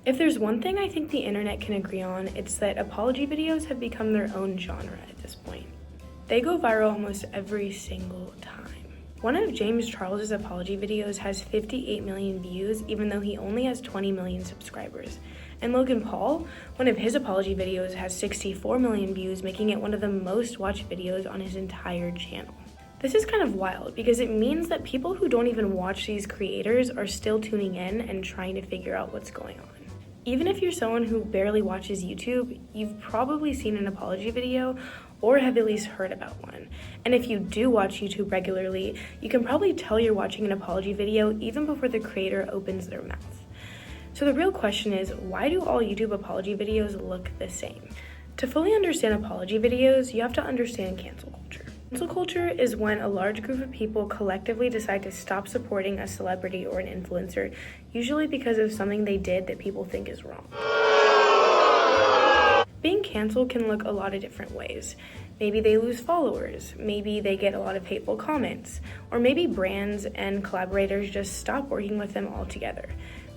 If there's one thing I think the internet can agree on, it's that apology videos have become their own genre at this point. They go viral almost every single time. One of James Charles's apology videos has 58 million views, even though he only has 20 million subscribers. And Logan Paul, one of his apology videos, has 64 million views, making it one of the most watched videos on his entire channel. This is kind of wild because it means that people who don't even watch these creators are still tuning in and trying to figure out what's going on. Even if you're someone who barely watches YouTube, you've probably seen an apology video or have at least heard about one. And if you do watch YouTube regularly, you can probably tell you're watching an apology video even before the creator opens their mouth. So the real question is, why do all YouTube apology videos look the same? To fully understand apology videos, you have to understand cancel culture. Cancel culture is when a large group of people collectively decide to stop supporting a celebrity or an influencer, usually because of something they did that people think is wrong. Being canceled can look a lot of different ways. Maybe they lose followers, maybe they get a lot of hateful comments, or maybe brands and collaborators just stop working with them altogether.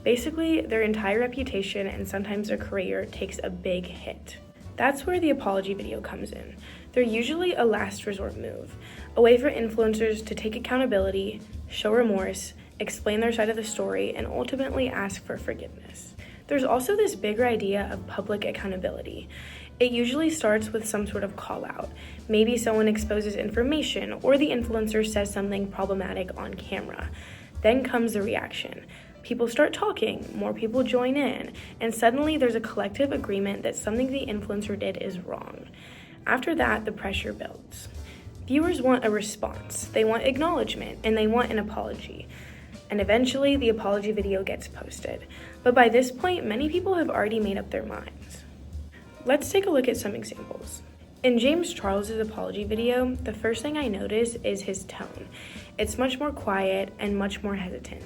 Basically, their entire reputation and sometimes their career takes a big hit. That's where the apology video comes in. They're usually a last resort move, a way for influencers to take accountability, show remorse, explain their side of the story, and ultimately ask for forgiveness. There's also this bigger idea of public accountability. It usually starts with some sort of call out. Maybe someone exposes information or the influencer says something problematic on camera. Then comes the reaction. People start talking, more people join in, and suddenly there's a collective agreement that something the influencer did is wrong. After that, the pressure builds. Viewers want a response, they want acknowledgement, and they want an apology. And eventually, the apology video gets posted. But by this point, many people have already made up their minds. Let's take a look at some examples. In James Charles's apology video, the first thing I notice is his tone. It's much more quiet and much more hesitant.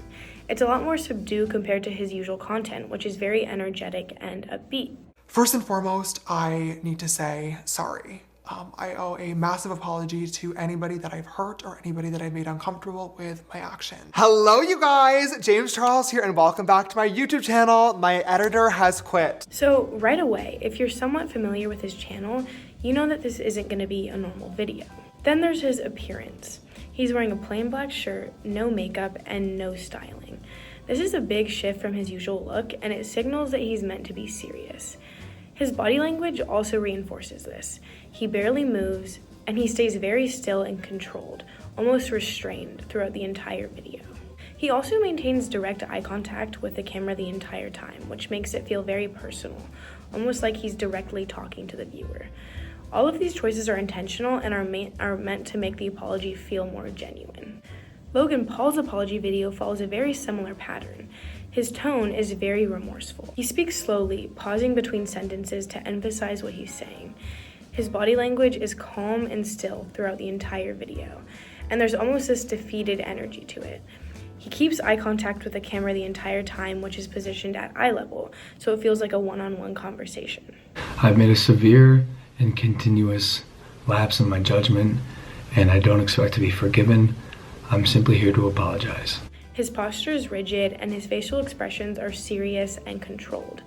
It's a lot more subdued compared to his usual content, which is very energetic and upbeat. First and foremost, I need to say sorry. I owe a massive apology to anybody that I've hurt or anybody that I've made uncomfortable with my action. Hello, you guys! James Charles here, and welcome back to my YouTube channel. My editor has quit. So right away, if you're somewhat familiar with his channel, you know that this isn't going to be a normal video. Then there's his appearance. He's wearing a plain black shirt, no makeup, and no styling. This is a big shift from his usual look, and it signals that he's meant to be serious. His body language also reinforces this. He barely moves, and he stays very still and controlled, almost restrained throughout the entire video. He also maintains direct eye contact with the camera the entire time, which makes it feel very personal, almost like he's directly talking to the viewer. All of these choices are intentional and are meant to make the apology feel more genuine. Logan Paul's apology video follows a very similar pattern. His tone is very remorseful. He speaks slowly, pausing between sentences to emphasize what he's saying. His body language is calm and still throughout the entire video, and there's almost this defeated energy to it. He keeps eye contact with the camera the entire time, which is positioned at eye level, so it feels like a one-on-one conversation. I've made a severe and continuous lapse in my judgment, and I don't expect to be forgiven. I'm simply here to apologize. His posture is rigid and his facial expressions are serious and controlled.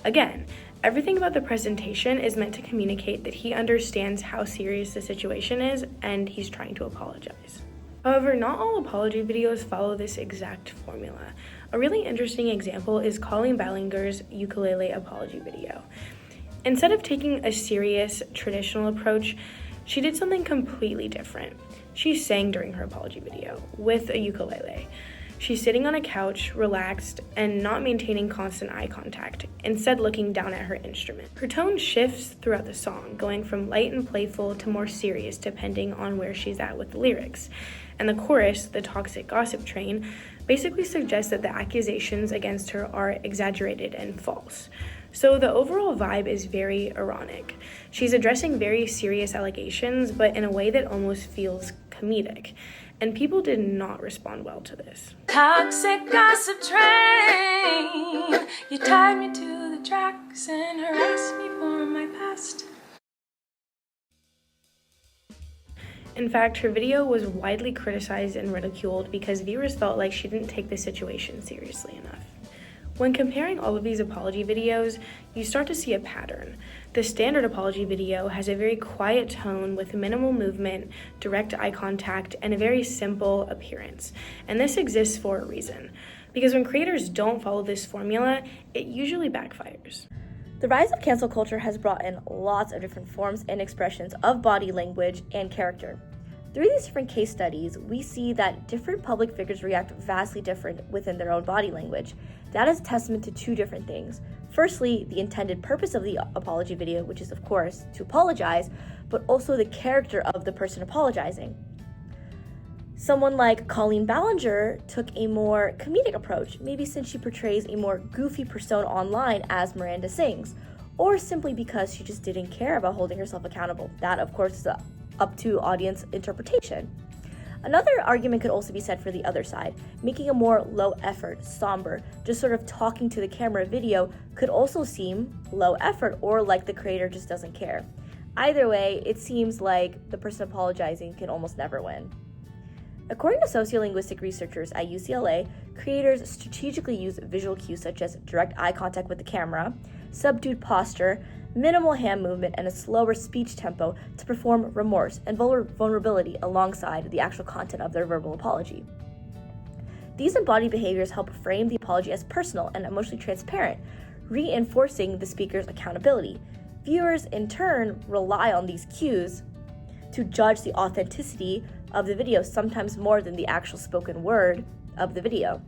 Again, everything about the presentation is meant to communicate that he understands how serious the situation is and he's trying to apologize. However, not all apology videos follow this exact formula. A really interesting example is Colleen Ballinger's ukulele apology video. Instead of taking a serious, traditional approach, she did something completely different. She sang during her apology video with a ukulele. She's sitting on a couch, relaxed, and not maintaining constant eye contact, instead looking down at her instrument. Her tone shifts throughout the song, going from light and playful to more serious depending on where she's at with the lyrics. And the chorus, the toxic gossip train, basically suggests that the accusations against her are exaggerated and false. So the overall vibe is very ironic. She's addressing very serious allegations, but in a way that almost feels comedic. And people did not respond well to this. Toxic gossip train, you tied me to the tracks and harassed me for my past. In fact, her video was widely criticized and ridiculed because viewers felt like she didn't take the situation seriously enough. When comparing all of these apology videos, you start to see a pattern. The standard apology video has a very quiet tone with minimal movement, direct eye contact, and a very simple appearance. And this exists for a reason, because when creators don't follow this formula, it usually backfires. The rise of cancel culture has brought in lots of different forms and expressions of body language and character. Through these different case studies, we see that different public figures react vastly different within their own body language. That is a testament to two different things. Firstly, the intended purpose of the apology video, which is, of course, to apologize, but also the character of the person apologizing. Someone like Colleen Ballinger took a more comedic approach, maybe since she portrays a more goofy persona online as Miranda Sings, or simply because she just didn't care about holding herself accountable. That, of course, is up to audience interpretation. Another argument could also be said for the other side. Making a more low effort, somber, just sort of talking to the camera video could also seem low effort or like the creator just doesn't care. Either way, it seems like the person apologizing can almost never win. According to sociolinguistic researchers at UCLA, creators strategically use visual cues such as direct eye contact with the camera, subdued posture, minimal hand movement, and a slower speech tempo to perform remorse and vulnerability alongside the actual content of their verbal apology. These embodied behaviors help frame the apology as personal and emotionally transparent, reinforcing the speaker's accountability. Viewers, in turn, rely on these cues to judge the authenticity of the video, sometimes more than the actual spoken word of the video.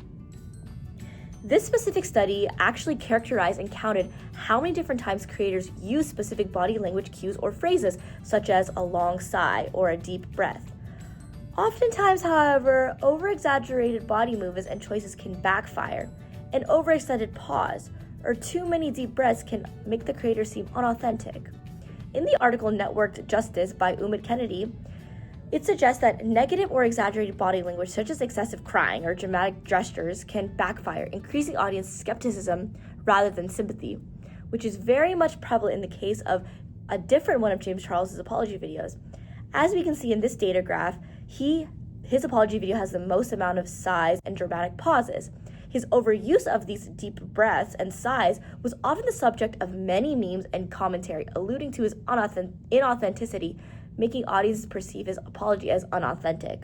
This specific study actually characterized and counted how many different times creators use specific body language cues or phrases, such as a long sigh or a deep breath. Oftentimes, however, over-exaggerated body movements and choices can backfire. An overextended pause or too many deep breaths can make the creator seem unauthentic. In the article Networked Justice by Umid Kennedy, it suggests that negative or exaggerated body language, such as excessive crying or dramatic gestures, can backfire, increasing audience skepticism rather than sympathy, which is very much prevalent in the case of a different one of James Charles's apology videos. As we can see in this data graph, his apology video has the most amount of sighs and dramatic pauses. His overuse of these deep breaths and sighs was often the subject of many memes and commentary, alluding to his inauthenticity, making audiences perceive his apology as unauthentic.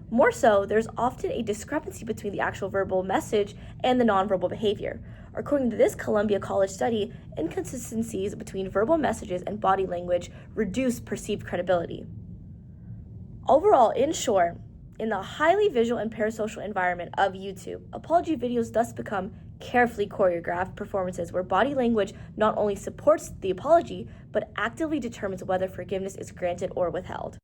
More so, there's often a discrepancy between the actual verbal message and the nonverbal behavior. According to this Columbia College study, inconsistencies between verbal messages and body language reduce perceived credibility. Overall, in short, in the highly visual and parasocial environment of YouTube, apology videos thus become carefully choreographed performances where body language not only supports the apology, but actively determines whether forgiveness is granted or withheld.